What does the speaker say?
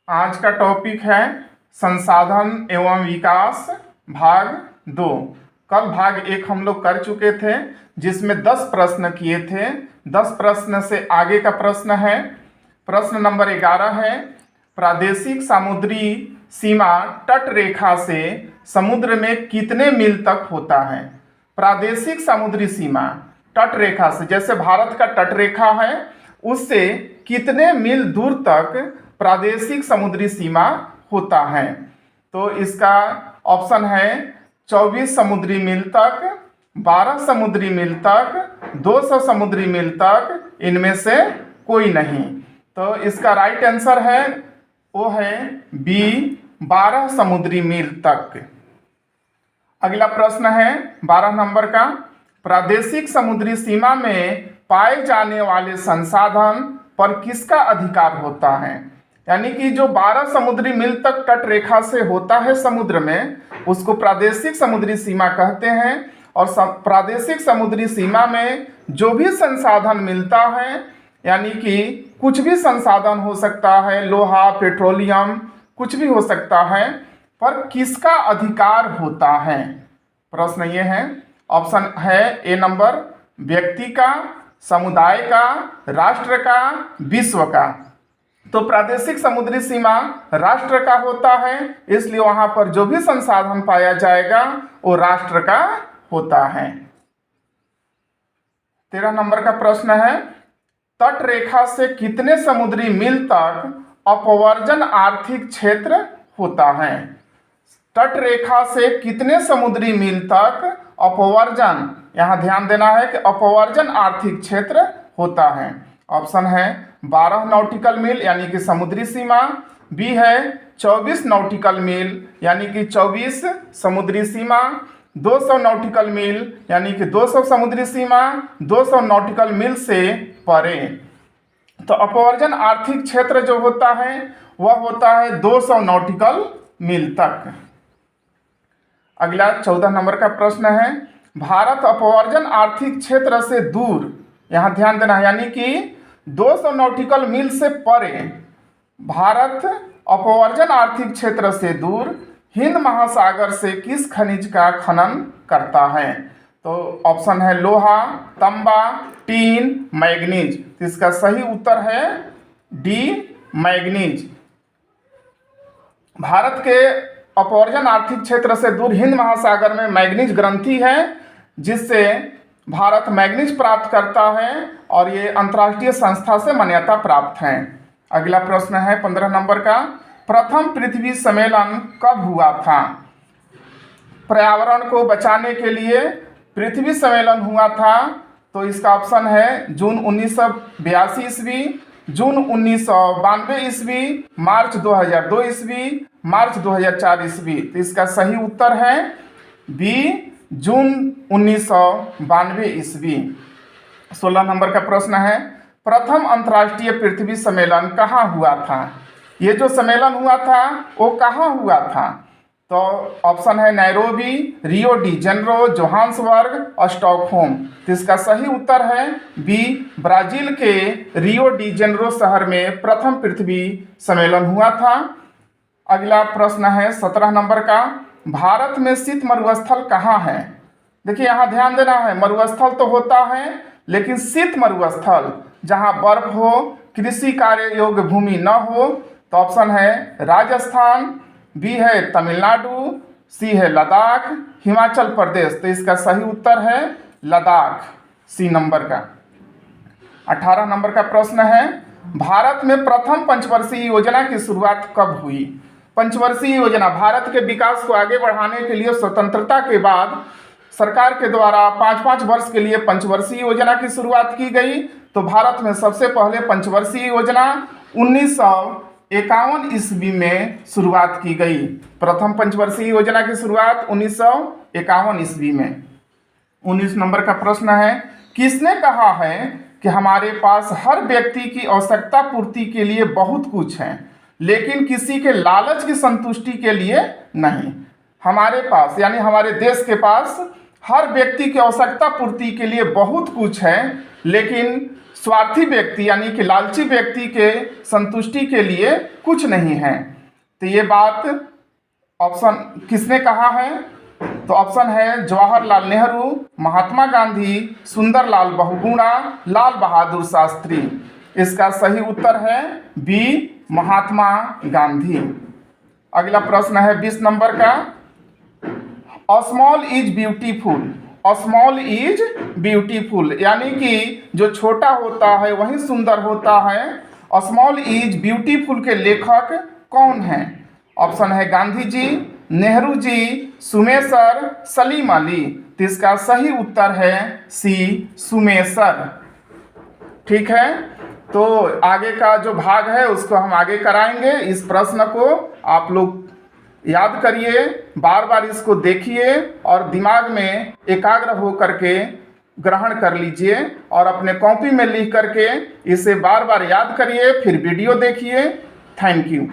आज का टॉपिक है संसाधन एवं विकास भाग 2। कल भाग 1 हम लोग कर चुके थे जिसमें 10 प्रश्न किए थे। 10 प्रश्न से आगे का प्रश्न है, प्रश्न नंबर 11 है, प्रादेशिक समुद्री सीमा तट रेखा से समुद्र में कितने मील तक होता है। प्रादेशिक समुद्री सीमा तट रेखा से, जैसे भारत का तट रेखा है, उससे कितने मील दूर तक प्रादेशिक समुद्री सीमा होता है। तो इसका ऑप्शन है 24 समुद्री मील तक, 12 समुद्री मील तक, 200 समुद्री मील तक, इनमें से कोई नहीं। तो इसका राइट आंसर है वो है बी, 12 समुद्री मील तक। अगला प्रश्न है 12 नंबर का, प्रादेशिक समुद्री सीमा में पाए जाने वाले संसाधन पर किसका अधिकार होता है। यानी कि जो 12 समुद्री मील तक तट रेखा से होता है समुद्र में, उसको प्रादेशिक समुद्री सीमा कहते हैं। और प्रादेशिक समुद्री सीमा में जो भी संसाधन मिलता है, यानी कि कुछ भी संसाधन हो सकता है, लोहा, पेट्रोलियम, कुछ भी हो सकता है, पर किसका अधिकार होता है। प्रश्न ये है, ऑप्शन है ए नंबर, व्यक्ति का, समुदाय का, राष्ट्र का, विश्व का। तो प्रादेशिक समुद्री सीमा राष्ट्र का होता है, इसलिए वहां पर जो भी संसाधन पाया जाएगा वो राष्ट्र का होता है। 13 नंबर का प्रश्न है, तट रेखा से कितने समुद्री मील तक अपवर्जन आर्थिक क्षेत्र होता है। तट रेखा से कितने समुद्री मील तक अपवर्जन, यहाँ ध्यान देना है कि अपवर्जन आर्थिक क्षेत्र होता है। ऑप्शन है 12 नॉटिकल मील यानी कि समुद्री सीमा, बी है 24 नॉटिकल मील यानी कि 24 समुद्री सीमा, 200 नॉटिकल मील यानी कि 200 समुद्री सीमा, 200 नॉटिकल मील से परे। तो अपवर्जन आर्थिक क्षेत्र जो होता है वह होता है 200 नॉटिकल मील तक। अगला 14 नंबर का प्रश्न है, भारत अपवर्जन आर्थिक क्षेत्र से दूर, यहाँ ध्यान देना है, यानी कि 200 नॉटिकल मील से परे भारत अपवर्जन आर्थिक क्षेत्र से दूर हिंद महासागर से किस खनिज का खनन करता है। तो ऑप्शन है लोहा, तांबा, टीन, मैग्नीज। तो इसका सही उत्तर है डी, मैग्नीज। भारत के अपवर्जन आर्थिक क्षेत्र से दूर हिंद महासागर में मैग्नीज ग्रंथि है, जिससे भारत मैग्नीज प्राप्त करता है और ये अंतर्राष्ट्रीय संस्था से मान्यता प्राप्त है। अगला प्रश्न है 15 नंबर का, प्रथम पृथ्वी सम्मेलन कब हुआ था। पर्यावरण को बचाने के लिए पृथ्वी सम्मेलन हुआ था। तो इसका ऑप्शन है जून 1982 ईस्वी, जून 1992 ईस्वी, मार्च 2002 ईस्वी, मार्च 2004 ईस्वी। तो इसका सही उत्तर है बी, जून 1992 ईस्वी। 16 नंबर का प्रश्न है, प्रथम अंतर्राष्ट्रीय पृथ्वी सम्मेलन कहाँ हुआ था। ये जो सम्मेलन हुआ था वो कहाँ हुआ था। तो ऑप्शन है Nairobi, Rio de Janeiro, Johannesburg और स्टॉकहोम। तो इसका सही उत्तर है बी, ब्राजील के रियो डी जेनेरो शहर में प्रथम पृथ्वी सम्मेलन हुआ था। अगला प्रश्न है 17 नंबर का, भारत में शीत मरुस्थल कहाँ है। देखिए यहाँ ध्यान देना है, मरुस्थल तो होता है लेकिन शीत मरुस्थल जहाँ बर्फ हो, कृषि कार्य योग्य भूमि न हो। तो ऑप्शन है राजस्थान, बी है तमिलनाडु, सी है लद्दाख, हिमाचल प्रदेश। तो इसका सही उत्तर है लद्दाख, सी नंबर का। 18 नंबर का प्रश्न है, भारत में प्रथम पंचवर्षीय योजना की शुरुआत कब हुई। पंचवर्षीय योजना भारत के विकास को आगे बढ़ाने के लिए स्वतंत्रता के बाद सरकार के द्वारा 5-5 वर्ष के लिए पंचवर्षीय योजना की शुरुआत की गई। तो भारत में सबसे पहले पंचवर्षीय योजना 1951 ईस्वी में शुरुआत की गई। प्रथम पंचवर्षीय योजना की शुरुआत 1951 ईस्वी में। 19 नंबर का प्रश्न है, किसने कहा है कि हमारे पास हर व्यक्ति की आवश्यकता पूर्ति के लिए बहुत कुछ है लेकिन किसी के लालच की संतुष्टि के लिए नहीं। हमारे पास यानी हमारे देश के पास हर व्यक्ति की आवश्यकता पूर्ति के लिए बहुत कुछ है लेकिन स्वार्थी व्यक्ति यानी कि लालची व्यक्ति के संतुष्टि के लिए कुछ नहीं है। तो ये बात ऑप्शन किसने कहा है? तो ऑप्शन है जवाहरलाल नेहरू, महात्मा गांधी, सुंदरलाल बहुगुणा, लाल बहादुर शास्त्री। इसका सही उत्तर है बी, महात्मा गांधी। अगला प्रश्न है 20 नंबर का। A small is beautiful. A small is beautiful यानी कि जो छोटा होता है वही सुंदर होता है। अ स्मॉल इज ब्यूटीफुल के लेखक कौन हैं? ऑप्शन है गांधी जी, नेहरू जी, सुमेसर, सलीम अली। तो इसका सही उत्तर है सी, सुमेसर। ठीक है, तो आगे का जो भाग है उसको हम आगे कराएंगे। इस प्रश्न को आप लोग याद करिए, बार बार इसको देखिए और दिमाग में एकाग्र हो करके ग्रहण कर लीजिए और अपने कॉपी में लिख करके इसे बार बार याद करिए, फिर वीडियो देखिए। Thank you.